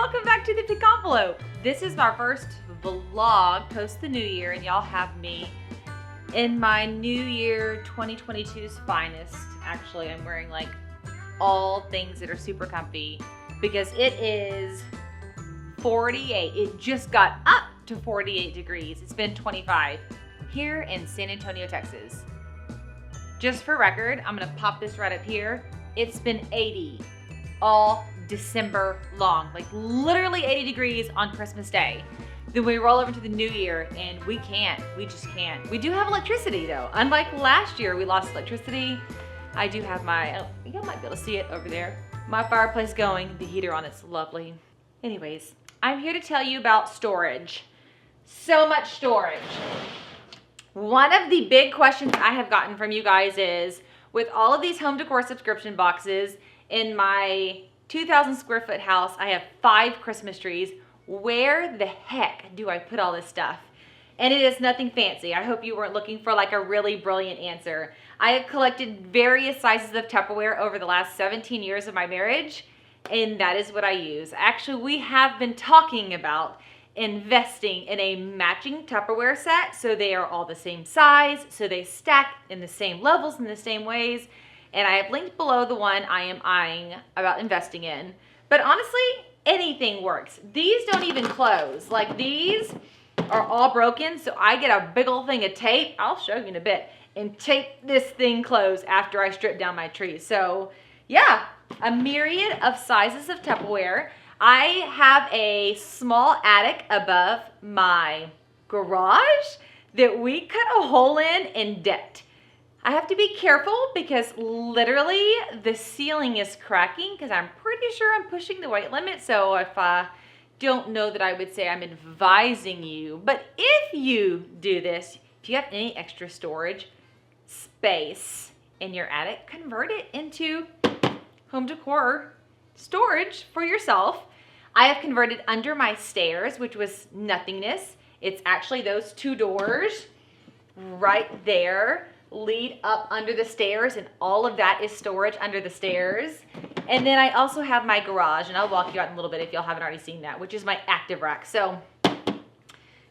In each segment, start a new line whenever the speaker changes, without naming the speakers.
welcome back to the Pick Envelope. This is my first vlog post the new year, and y'all have me in my new year 2022's finest. Actually, I'm wearing like all things that are super comfy because it is 48. It just got up to 48 degrees. It's been 25 here in San Antonio, Texas. Just for record, I'm gonna pop this right up here. It's been 80 all December long, like literally 80 degrees on Christmas Day. Then we roll over to the new year and we just can't. We do have electricity though. Unlike last year, we lost electricity. I do have my, you might be able to see it over there. My fireplace going, the heater on, it's lovely. Anyways, I'm here to tell you about storage. So much storage. One of the big questions I have gotten from you guys is, with all of these home decor subscription boxes, in my 2,000 square foot house, I have 5 Christmas trees. Where the heck do I put all this stuff? And it is nothing fancy. I hope you weren't looking for like a really brilliant answer. I have collected various sizes of Tupperware over the last 17 years of my marriage, and that is what I use. Actually, we have been talking about investing in a matching Tupperware set so they are all the same size, so they stack in the same levels in the same ways. And I have linked below the one I am eyeing about investing in. But honestly, anything works. These don't even close. Like, these are all broken, so I get a big old thing of tape, I'll show you in a bit, and tape this thing closed after I strip down my trees. So yeah, a myriad of sizes of Tupperware. I have a small attic above my garage that we cut a hole in and decked. I have to be careful because literally the ceiling is cracking because I'm pretty sure I'm pushing the weight limit. So if I don't know that, I would say I'm advising you. But if you do this, if you have any extra storage space in your attic, convert it into home decor storage for yourself. I have converted under my stairs, which was nothingness. It's actually those 2 doors right there lead up under the stairs, and all of that is storage under the stairs. And then I also have my garage, and I'll walk you out in a little bit if y'all haven't already seen that, which is my active rack. So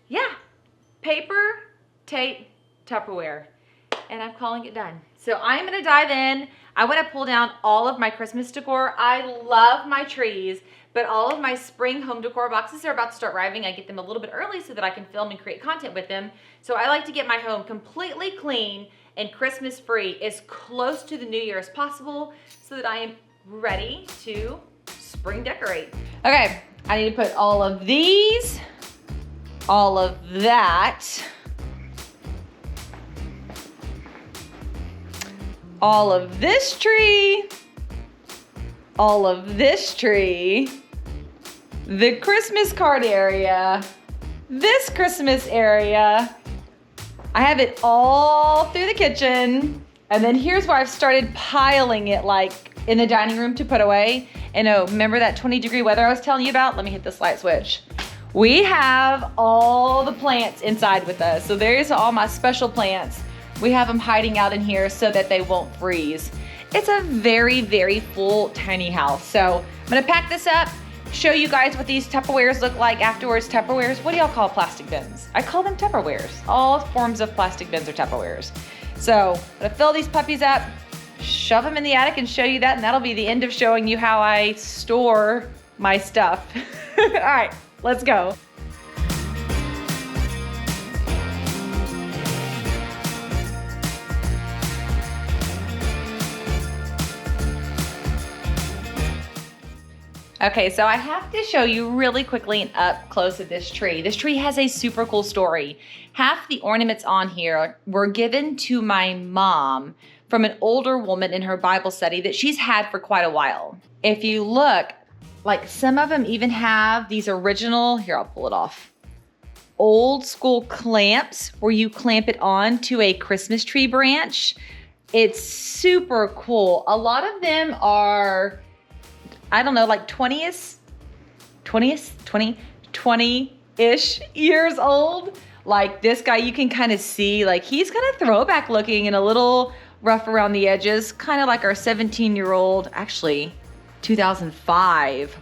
yeah, paper, tape, Tupperware, and I'm calling it done. So I'm gonna dive in. I wanna pull down all of my Christmas decor. I love my trees, but all of my spring home decor boxes are about to start arriving. I get them a little bit early so that I can film and create content with them. So I like to get my home completely clean and Christmas free as close to the new year as possible so that I am ready to spring decorate. Okay, I need to put all of these, all of that, all of this tree, all of this tree, the Christmas card area, this Christmas area. I have it all through the kitchen. And then here's where I've started piling it, like in the dining room to put away. And oh, remember that 20-degree weather I was telling you about? Let me hit this light switch. We have all the plants inside with us. So there's all my special plants. We have them hiding out in here so that they won't freeze. It's a very, very full, tiny house. So I'm gonna pack this up, show you guys what these Tupperwares look like afterwards. Tupperwares, what do y'all call plastic bins? I call them Tupperwares. All forms of plastic bins are Tupperwares. So I'm gonna fill these puppies up, shove them in the attic and show you that, and that'll be the end of showing you how I store my stuff. All right, let's go. Okay, so I have to show you really quickly and up close of this tree. This tree has a super cool story. Half the ornaments on here were given to my mom from an older woman in her Bible study that she's had for quite a while. If you look, like some of them even have these original, here, I'll pull it off, old school clamps where you clamp it on to a Christmas tree branch. It's super cool. A lot of them are, I don't know, like 20-ish years old. Like this guy, you can kind of see, like he's kind of throwback looking and a little rough around the edges, kind of like our 17-year-old, actually 2005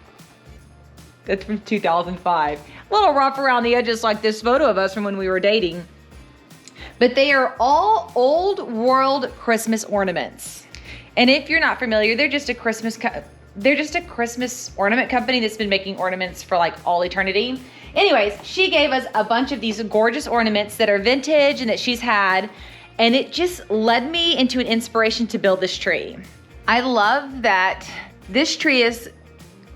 That's from 2005. A little rough around the edges like this photo of us from when we were dating. But they are all old world Christmas ornaments. And if you're not familiar, they're just a Christmas ornament company that's been making ornaments for like all eternity. Anyways, she gave us a bunch of these gorgeous ornaments that are vintage and that she's had, and it just led me into an inspiration to build this tree. I love that this tree is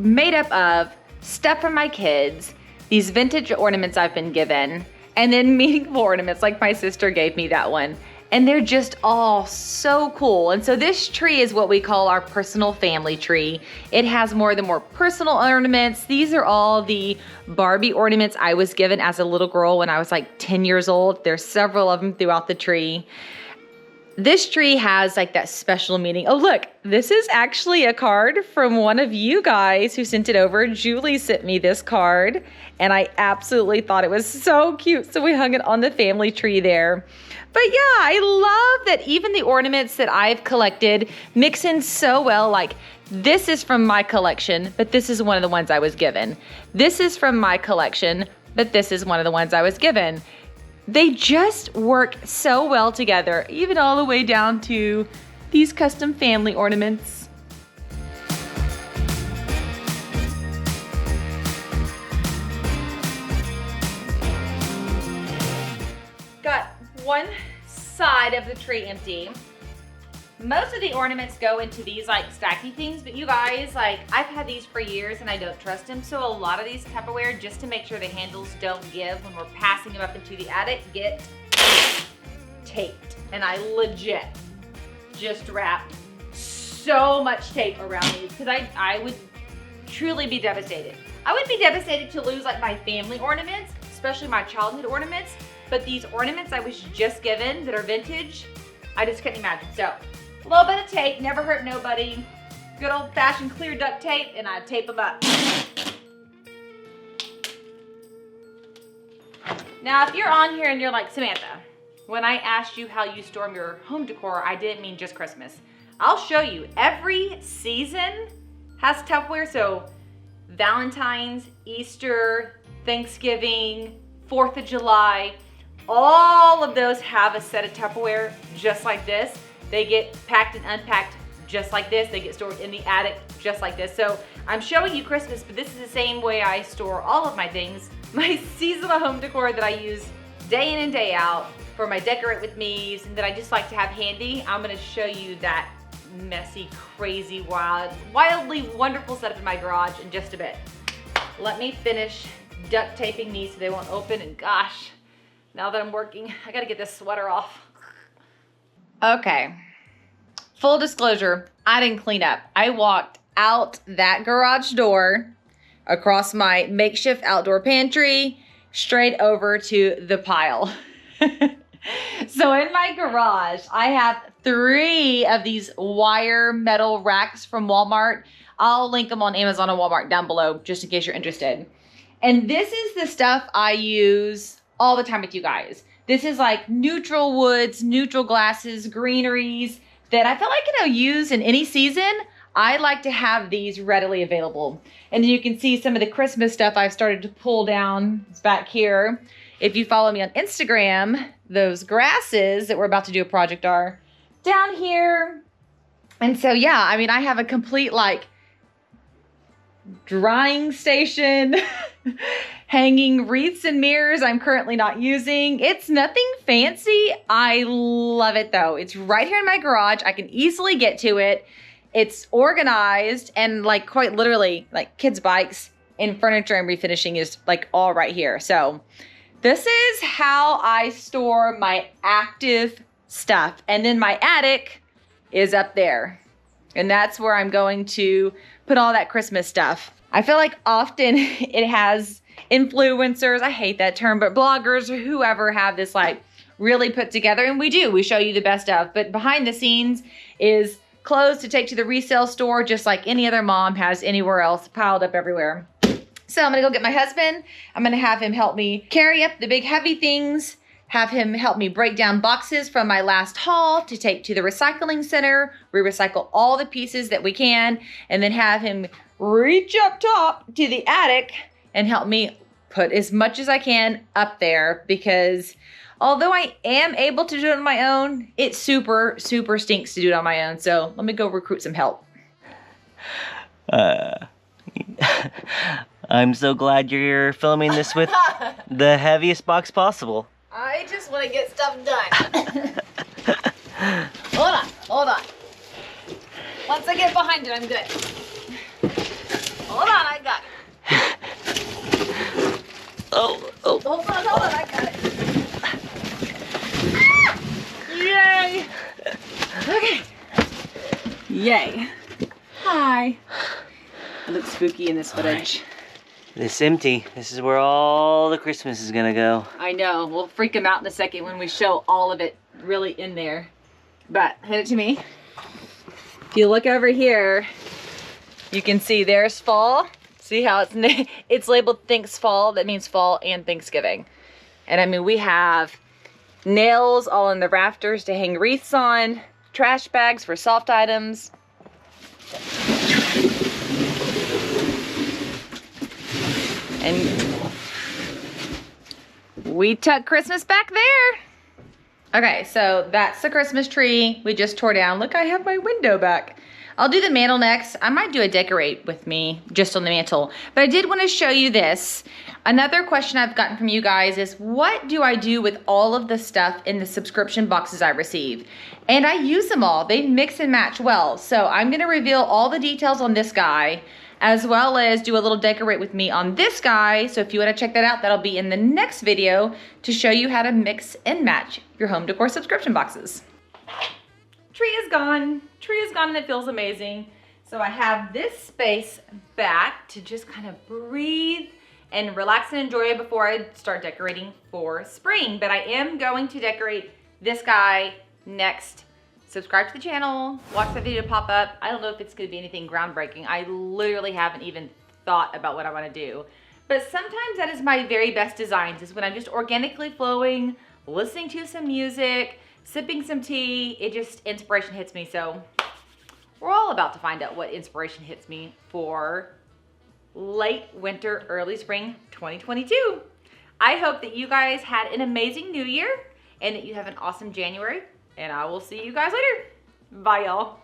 made up of stuff from my kids, these vintage ornaments I've been given, and then meaningful ornaments like my sister gave me that one. And they're just all so cool. And so this tree is what we call our personal family tree. It has more personal ornaments. These are all the Barbie ornaments I was given as a little girl when I was like 10 years old. There's several of them throughout the tree. This tree has like that special meaning. Oh, look, this is actually a card from one of you guys who sent it over. Julie sent me this card and I absolutely thought it was so cute. So we hung it on the family tree there. But yeah, I love that even the ornaments that I've collected mix in so well. Like this is from my collection, but this is one of the ones I was given. This is from my collection, but this is one of the ones I was given. They just work so well together, even all the way down to these custom family ornaments. Got one side of the tree empty. Most of the ornaments go into these like stacky things, but you guys, like I've had these for years and I don't trust them. So a lot of these Tupperware, just to make sure the handles don't give when we're passing them up into the attic, get taped. And I legit just wrapped so much tape around these because I would truly be devastated. I would be devastated to lose like my family ornaments, especially my childhood ornaments. But these ornaments I was just given that are vintage, I just couldn't imagine. So a little bit of tape, never hurt nobody. Good old fashioned clear duct tape, and I tape them up. Now, if you're on here and you're like, Samantha, when I asked you how you store your home decor, I didn't mean just Christmas. I'll show you. Every season has Tupperware, so Valentine's, Easter, Thanksgiving, 4th of July, all of those have a set of Tupperware just like this. They get packed and unpacked just like this. They get stored in the attic just like this. So I'm showing you Christmas, but this is the same way I store all of my things. My seasonal home decor that I use day in and day out for my decorate with me's and that I just like to have handy. I'm gonna show you that messy, crazy, wildly wonderful setup in my garage in just a bit. Let me finish duct taping these so they won't open, and gosh, now that I'm working, I gotta get this sweater off. Okay, full disclosure, I didn't clean up. I walked out that garage door, across my makeshift outdoor pantry, straight over to the pile. So in my garage, I have 3 of these wire metal racks from Walmart. I'll link them on Amazon and Walmart down below, just in case you're interested. And this is the stuff I use all the time with you guys. This is like neutral woods, neutral glasses, greeneries that I feel like I'll use in any season. I like to have these readily available. And you can see some of the Christmas stuff I've started to pull down. It's back here. If you follow me on Instagram, those grasses that we're about to do a project are down here. And so, yeah, I mean, I have a complete like drying station, hanging wreaths and mirrors I'm currently not using. It's nothing fancy. I love it though. It's right here in my garage. I can easily get to it. It's organized, and like quite literally like kids' bikes and furniture and refinishing is like all right here. So this is how I store my active stuff. And then my attic is up there. And that's where I'm going to put all that Christmas stuff. I feel like often it has influencers, I hate that term, but bloggers or whoever have this like really put together. And we do, we show you the best of. But behind the scenes is clothes to take to the resale store, just like any other mom has anywhere else, piled up everywhere. So I'm gonna go get my husband. I'm gonna have him help me carry up the big heavy things, have him help me break down boxes from my last haul to take to the recycling center. We recycle all the pieces that we can, and then have him reach up top to the attic and help me put as much as I can up there, because although I am able to do it on my own, it super stinks to do it on my own. So let me go recruit some help.
I'm so glad you're filming this with the heaviest box possible.
I just want to get stuff done. Hold on. Once I get behind it, I'm good. Hold on, I got it.
Oh.
Hold on, I got it. Ah! Yay! Okay. Yay. Hi. It looks spooky in this footage.
This empty. This is where all the Christmas is gonna go.
I know. We'll freak them out in a second when we show all of it really in there. But hand it to me. If you look over here, you can see there's fall. See how it's labeled Thanks Fall. That means fall and Thanksgiving. And I mean, we have nails all in the rafters to hang wreaths on, trash bags for soft items. And we tuck Christmas back there. Okay, so that's the Christmas tree we just tore down. Look, I have my window back. I'll do the mantle next. I might do a decorate with me just on the mantle. But I did want to show you this. Another question I've gotten from you guys is, what do I do with all of the stuff in the subscription boxes I receive? And I use them all. They mix and match well. So I'm going to reveal all the details on this guy, as well as do a little decorate with me on this guy. So if you want to check that out, that'll be in the next video to show you how to mix and match your home decor subscription boxes. Tree is gone. Tree is gone and it feels amazing. So I have this space back to just kind of breathe and relax and enjoy it before I start decorating for spring. But I am going to decorate this guy next. Subscribe to the channel, watch the video pop up. I don't know if it's gonna be anything groundbreaking. I literally haven't even thought about what I wanna do. But sometimes that is my very best designs, is when I'm just organically flowing, listening to some music, sipping some tea, it just, inspiration hits me. So we're all about to find out what inspiration hits me for late winter, early spring 2022. I hope that you guys had an amazing new year and that you have an awesome January. And I will see you guys later. Bye, y'all.